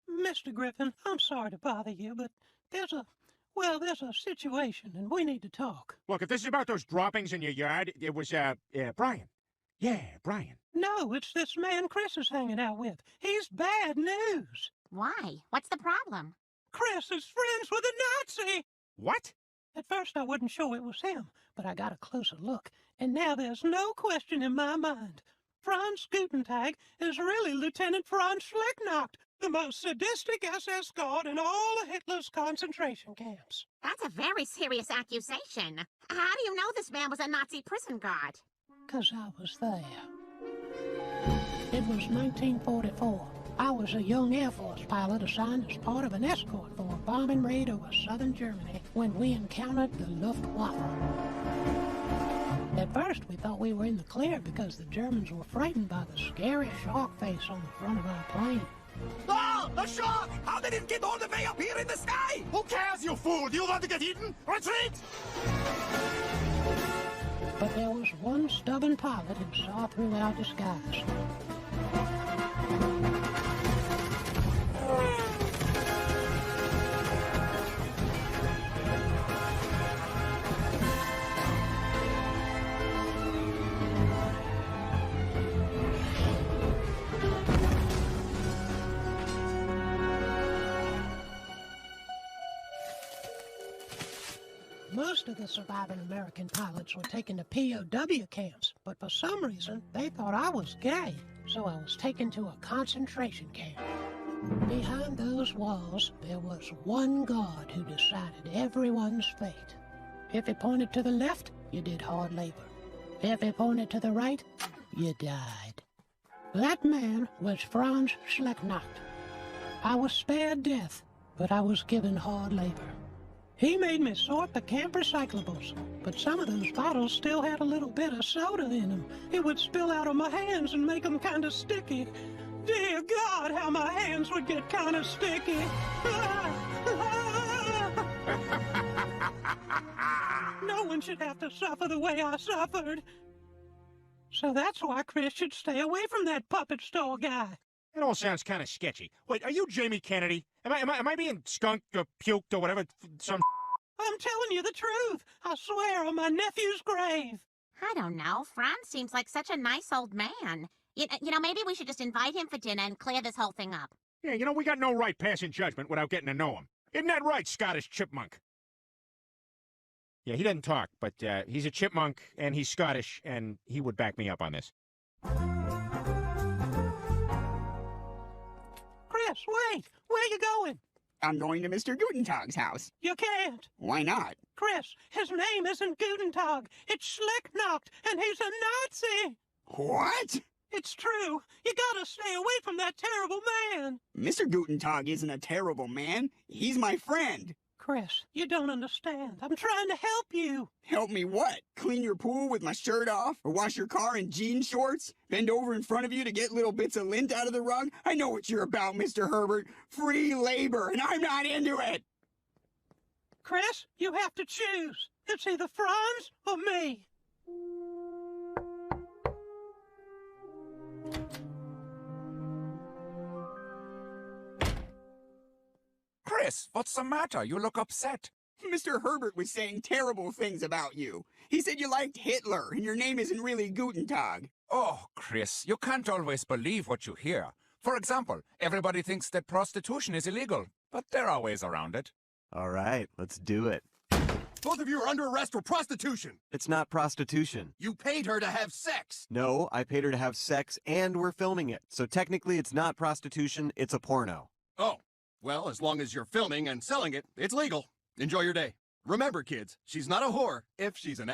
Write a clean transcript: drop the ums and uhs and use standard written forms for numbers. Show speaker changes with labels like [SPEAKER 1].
[SPEAKER 1] Mr. Griffin, I'm sorry to bother you, but there's a situation, and we need to talk.
[SPEAKER 2] Look, if this is about those droppings in your yard, it was, Brian. Yeah, Brian.
[SPEAKER 1] No, it's this man Chris is hanging out with. He's bad news.
[SPEAKER 3] Why? What's the problem?
[SPEAKER 1] Chris is friends with a Nazi!
[SPEAKER 2] What?
[SPEAKER 1] At first I wasn't sure it was him, but I got a closer look, and now there's no question in my mind. Franz Gutentag is really Lieutenant Franz Schlicknacht, the most sadistic SS guard in all of Hitler's concentration camps.
[SPEAKER 3] That's a very serious accusation. How do you know this man was a Nazi prison guard?
[SPEAKER 1] 'Cause I was there. It was 1944. I was a young Air Force pilot assigned as part of an escort for a bombing raid over southern Germany when we encountered the Luftwaffe. At first, we thought we were in the clear because the Germans were frightened by the scary shark face on the front of our plane.
[SPEAKER 4] Ah! A shark! How did it get all the way up here in the sky?
[SPEAKER 2] Who cares, you fool? Do you want to get eaten? Retreat!
[SPEAKER 1] But there was one stubborn pilot who saw through our disguise. Most of the surviving American pilots were taken to POW camps, but for some reason, they thought I was gay, so I was taken to a concentration camp. Behind those walls, there was one guard who decided everyone's fate. If he pointed to the left, you did hard labor. If he pointed to the right, you died. That man was Franz Schlicknacht. I was spared death, but I was given hard labor. He made me sort the camp recyclables, but some of those bottles still had a little bit of soda in them. It would spill out of my hands and make them kind of sticky. Dear God, how my hands would get kind of sticky. No one should have to suffer the way I suffered. So that's why Chris should stay away from that puppet store guy.
[SPEAKER 2] It all sounds kind of sketchy. Wait, are you Jamie Kennedy? Am I being skunked or puked or whatever?
[SPEAKER 1] I'm telling you the truth. I swear on my nephew's grave.
[SPEAKER 3] I don't know. Franz seems like such a nice old man. You know, maybe we should just invite him for dinner and clear this whole thing up.
[SPEAKER 2] Yeah, you know, we got no right passing judgment without getting to know him. Isn't that right, Scottish chipmunk? Yeah, he doesn't talk, but he's a chipmunk, and he's Scottish, and he would back me up on this.
[SPEAKER 1] Chris, wait! Where are you going?
[SPEAKER 4] I'm going to Mr. Gutentag's house.
[SPEAKER 1] You can't.
[SPEAKER 4] Why not?
[SPEAKER 1] Chris, his name isn't Gutentag. It's Schlicknacht, and he's a Nazi.
[SPEAKER 4] What?
[SPEAKER 1] It's true. You gotta stay away from that terrible man.
[SPEAKER 4] Mr. Gutentag isn't a terrible man. He's my friend.
[SPEAKER 1] Chris, you don't understand. I'm trying to help you.
[SPEAKER 4] Help me what? Clean your pool with my shirt off? Or wash your car in jean shorts? Bend over in front of you to get little bits of lint out of the rug? I know what you're about, Mr. Herbert. Free labor, and I'm not into it.
[SPEAKER 1] Chris, you have to choose. It's either Franz or me.
[SPEAKER 5] Chris, what's the matter? You look upset.
[SPEAKER 4] Mr. Herbert was saying terrible things about you. He said you liked Hitler, and your name isn't really Gutentag.
[SPEAKER 5] Oh, Chris, you can't always believe what you hear. For example, everybody thinks that prostitution is illegal, but there are ways around it.
[SPEAKER 6] All right, let's do it.
[SPEAKER 7] Both of you are under arrest for prostitution.
[SPEAKER 6] It's not prostitution.
[SPEAKER 7] You paid her to have sex.
[SPEAKER 6] No, I paid her to have sex, and we're filming it. So technically, it's not prostitution, it's a porno.
[SPEAKER 7] Oh, well, as long as you're filming and selling it, it's legal. Enjoy your day. Remember, kids, she's not a whore if she's an